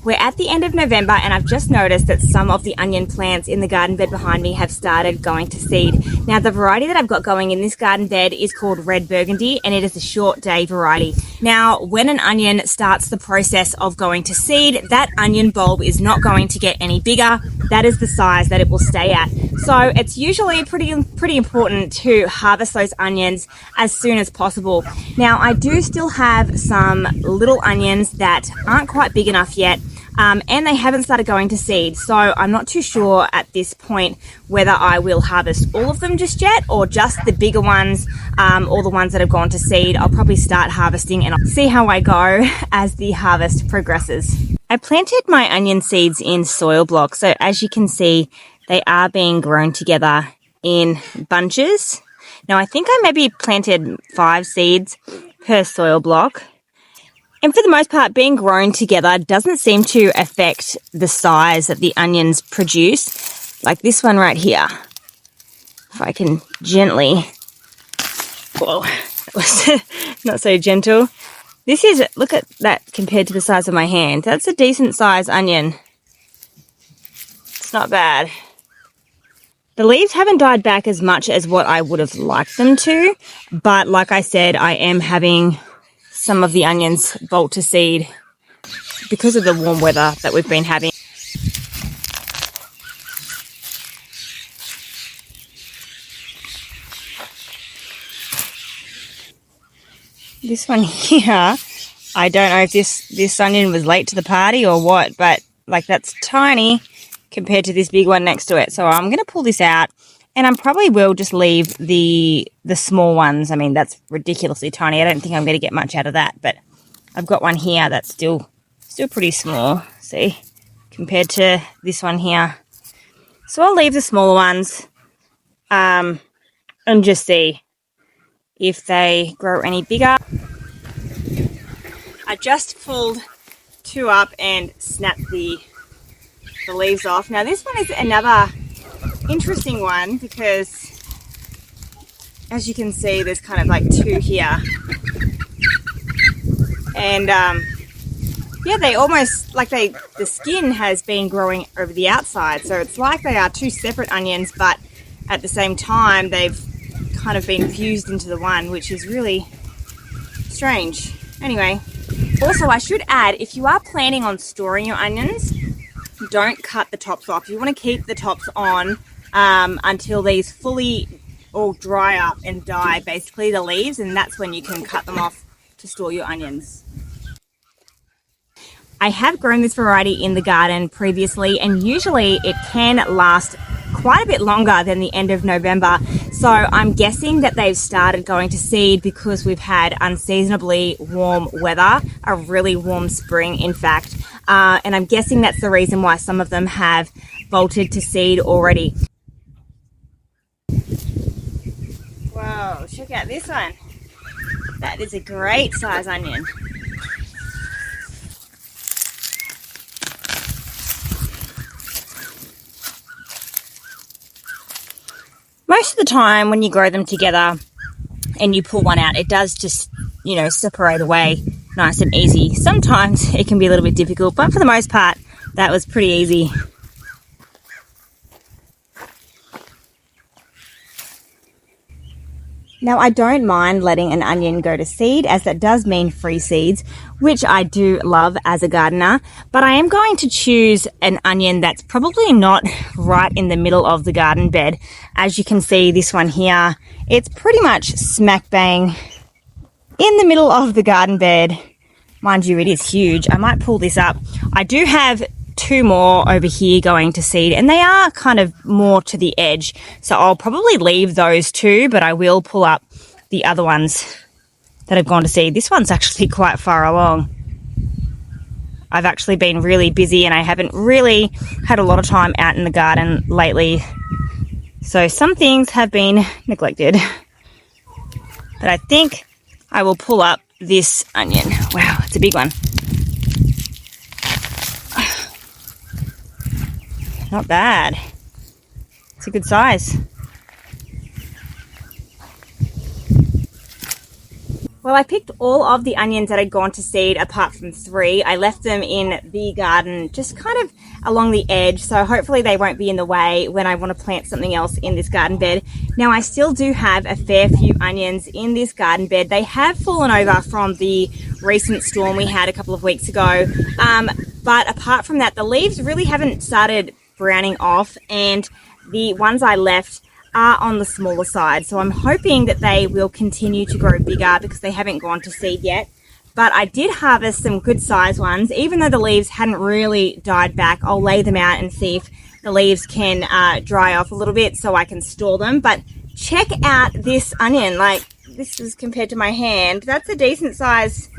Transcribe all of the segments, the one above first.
We're at the end of November and I've just noticed that some of the onion plants in the garden bed behind me have started going to seed. Now the variety that I've got going in this garden bed is called Red Burgundy and it is a short day variety. Now when an onion starts the process of going to seed, that onion bulb is not going to get any bigger. That is the size that it will stay at. So it's usually pretty important to harvest those onions as soon as possible. Now I do still have some little onions that aren't quite big enough yet. And they haven't started going to seed, so I'm not too sure at this point whether I will harvest all of them just yet or just the bigger ones or the ones that have gone to seed. I'll probably start harvesting and I'll see how I go as the harvest progresses. I planted my onion seeds in soil blocks, so as you can see they are being grown together in bunches. Now I think I maybe planted 5 seeds per soil block. And for the most part, being grown together doesn't seem to affect the size that the onions produce. Like this one right here. If I can gently... Whoa, that was not so gentle. This is, look at that compared to the size of my hand. That's a decent size onion. It's not bad. The leaves haven't died back as much as what I would have liked them to. But like I said, I am having some of the onions bolt to seed because of the warm weather that we've been having. This one here, I don't know if this onion was late to the party or what, but like that's tiny compared to this big one next to it. So I'm going to pull this out. And I probably will just leave the small ones. I mean, that's ridiculously tiny. I don't think I'm going to get much out of that. But I've got one here that's still pretty small, see, compared to this one here. So I'll leave the smaller ones and just see if they grow any bigger. I just pulled 2 up and snapped the leaves off. Now this one is another interesting one because as you can see there's kind of like 2 here and yeah, they almost like the skin has been growing over the outside, so it's like they are 2 separate onions, but at the same time they've kind of been fused into the one, which is really strange. Anyway, also I should add, if you are planning on storing your onions, don't cut the tops off. You want to keep the tops on until these fully all dry up and die, basically the leaves, and that's when you can cut them off to store your onions. I have grown this variety in the garden previously and usually it can last quite a bit longer than the end of November, so I'm guessing that they've started going to seed because we've had unseasonably warm weather, a really warm spring in fact, and I'm guessing that's the reason why some of them have bolted to seed already. Whoa, check out this one. That is a great size onion. Most of the time when you grow them together and you pull one out, it does just, you know, separate away nice and easy. Sometimes it can be a little bit difficult, but for the most part, that was pretty easy. Now, I don't mind letting an onion go to seed, as that does mean free seeds, which I do love as a gardener, but I am going to choose an onion that's probably not right in the middle of the garden bed. As you can see, this one here, it's pretty much smack bang in the middle of the garden bed. Mind you, it is huge. I might pull this up. I do have 2 more over here going to seed, and they are kind of more to the edge, so I'll probably leave those 2, but I will pull up the other ones that have gone to seed. This one's actually quite far along. I've actually been really busy and I haven't really had a lot of time out in the garden lately, so some things have been neglected. But I think I will pull up this onion. Wow, it's a big one. Not bad. It's a good size. Well, I picked all of the onions that had gone to seed apart from 3. I left them in the garden just kind of along the edge, so hopefully they won't be in the way when I want to plant something else in this garden bed. Now, I still do have a fair few onions in this garden bed. They have fallen over from the recent storm we had a couple of weeks ago, but apart from that, the leaves really haven't started browning off, and the ones I left are on the smaller side, so I'm hoping that they will continue to grow bigger because they haven't gone to seed yet. But I did harvest some good size ones, even though the leaves hadn't really died back. I'll lay them out and see if the leaves can dry off a little bit so I can store them. But check out this onion. Like, this is compared to my hand, that's a decent size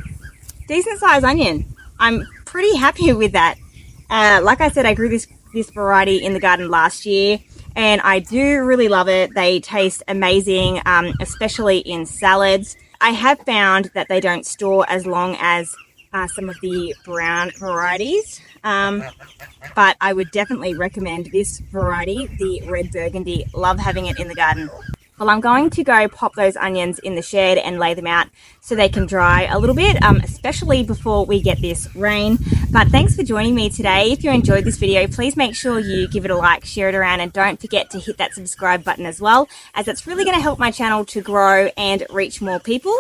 onion. I'm pretty happy with that. Like I said, I grew this variety in the garden last year, and I do really love it. They taste amazing, especially in salads. I have found that they don't store as long as some of the brown varieties, but I would definitely recommend this variety, the red burgundy. Love having it in the garden. Well, I'm going to go pop those onions in the shed and lay them out so they can dry a little bit, especially before we get this rain. But thanks for joining me today. If you enjoyed this video, please make sure you give it a like, share it around, and don't forget to hit that subscribe button as well, as it's really going to help my channel to grow and reach more people.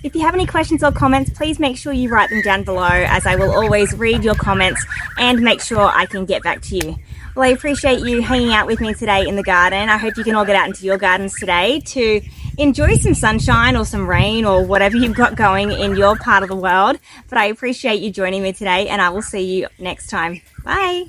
If you have any questions or comments, please make sure you write them down below, as I will always read your comments and make sure I can get back to you. Well, I appreciate you hanging out with me today in the garden. I hope you can all get out into your gardens today to enjoy some sunshine or some rain or whatever you've got going in your part of the world. But I appreciate you joining me today, and I will see you next time. Bye.